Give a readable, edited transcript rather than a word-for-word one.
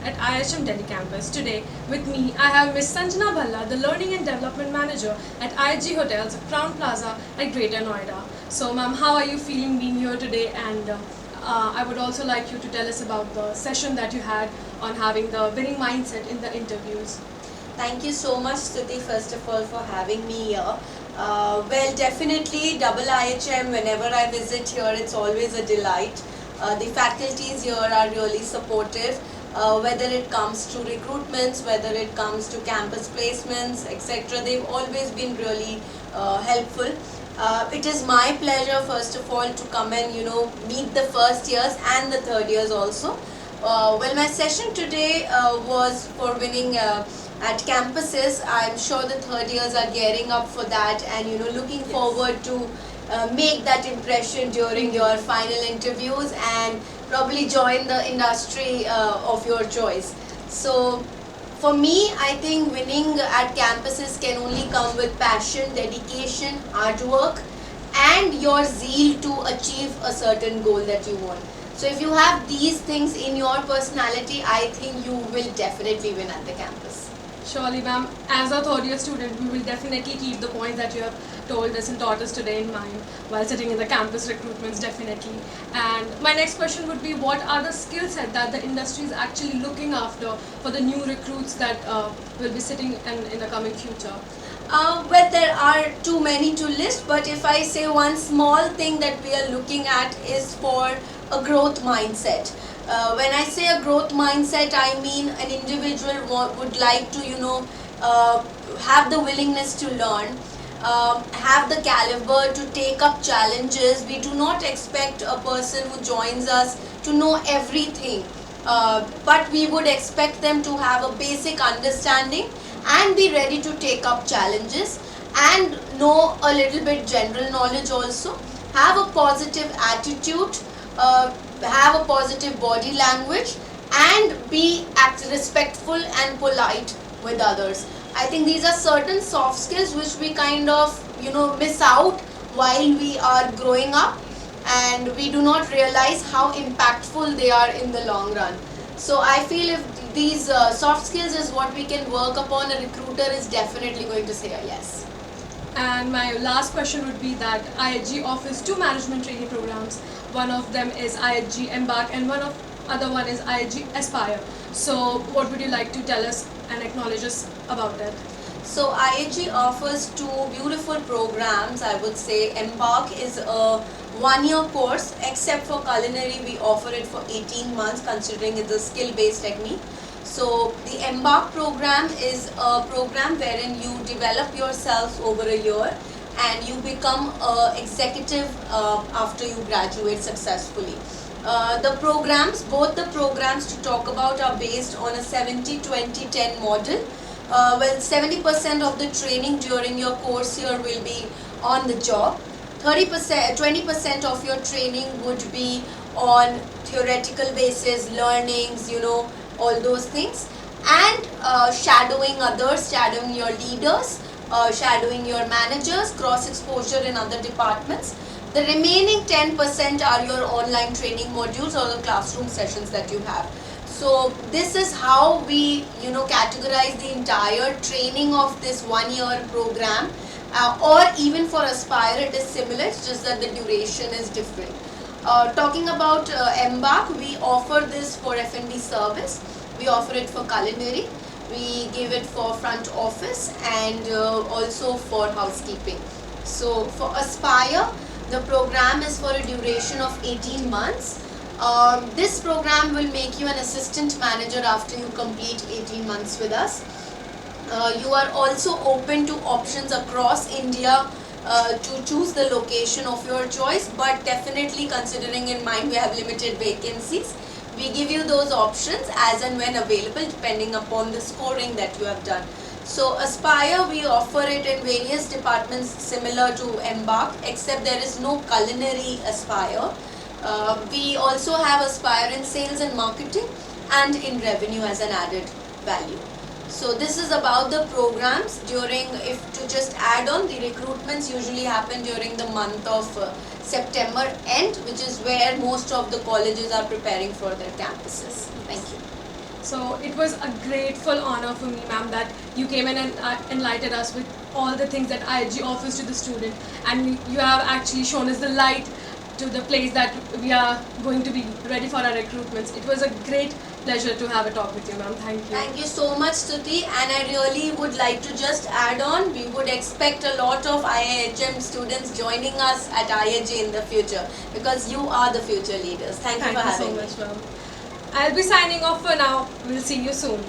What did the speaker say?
at IHM Delhi campus. Today with me I have Ms. Sanjana Bhalla, the Learning and Development Manager at IHG Hotels, Crown Plaza at Greater Noida. So ma'am, how are you feeling being here today? And I would also like you to tell us about the session that you had on having the winning mindset in the interviews. Thank you so much, Stuti, first of all, for having me here. Well, definitely, double IHM, whenever I visit here, it's always a delight. The faculties here are really supportive, whether it comes to recruitments, whether it comes to campus placements, etc. They've always been really helpful. It is my pleasure, first of all, to come and meet the first years and the third years also. Well, my session today was for winning at campuses. I'm sure the third years are gearing up for that, and looking forward to make that impression during your final interviews and probably join the industry of your choice. So for me, I think winning at campuses can only come with passion, dedication, hard work, and your zeal to achieve a certain goal that you want. So if you have these things in your personality, I think you will definitely win at the campus. Surely ma'am, as a third year student, we will definitely keep the points that you have told us and taught us today in mind while sitting in the campus recruitments, definitely. And my next question would be, what are the skill set that the industry is actually looking after for the new recruits that will be sitting in the coming future? Well, there are too many to list, but if I say one small thing that we are looking at is for a growth mindset. When I say a growth mindset, I mean an individual would like to, have the willingness to learn, have the caliber to take up challenges. We do not expect a person who joins us to know everything, but we would expect them to have a basic understanding and be ready to take up challenges and know a little bit general knowledge also, have a positive attitude, have a positive body language, and be respectful and polite with others. I think these are certain soft skills which we kind of miss out while we are growing up, and we do not realize how impactful they are in the long run. So I feel if these soft skills is what we can work upon, a recruiter is definitely going to say a yes. And my last question would be that IHG offers two management training programs. One of them is IHG Embark and other one is IHG Aspire. So what would you like to tell us and acknowledge us about that? So IHG offers two beautiful programs. I would say Embark is a one-year course, except for culinary we offer it for 18 months considering it's a skill-based technique. So the Embark program is a program wherein you develop yourself over a year and you become an executive after you graduate successfully. Both the programs to talk about are based on a 70-20-10 model. Well, 70% of the training during your course year will be on the job. 20% of your training would be on theoretical basis, learnings, all those things, and shadowing others, shadowing your leaders, shadowing your managers, cross exposure in other departments. The remaining 10% are your online training modules or the classroom sessions that you have. So this is how we categorize the entire training of this 1-year program, or even for Aspire it is similar, it's just that the duration is different. Talking about Embark, we offer this for F&B service, we offer it for culinary, we give it for front office, and also for housekeeping. So for Aspire, the program is for a duration of 18 months. This program will make you an assistant manager after you complete 18 months with us. You are also open to options across India to choose the location of your choice, but definitely considering in mind we have limited vacancies, we give you those options as and when available depending upon the scoring that you have done. So Aspire, we offer it in various departments similar to Embark, except there is no culinary Aspire. We also have Aspire in sales and marketing and in revenue as an added value. So this is about the programs. If to just add on, the recruitments usually happen during the month of September end, which is where most of the colleges are preparing for their campuses. Thank you. So it was a grateful honor for me, ma'am, that you came in and enlightened us with all the things that IHG offers to the student, and you have actually shown us the light to the place that we are going to be ready for our recruitments. It was a great pleasure to have a talk with you, ma'am. Thank you. Thank you so much, Stuti. And I really would like to just add on, we would expect a lot of IIHM students joining us at IHG in the future, because you are the future leaders. Thank you for having so me. much, ma'am. I'll be signing off for now. We'll see you soon.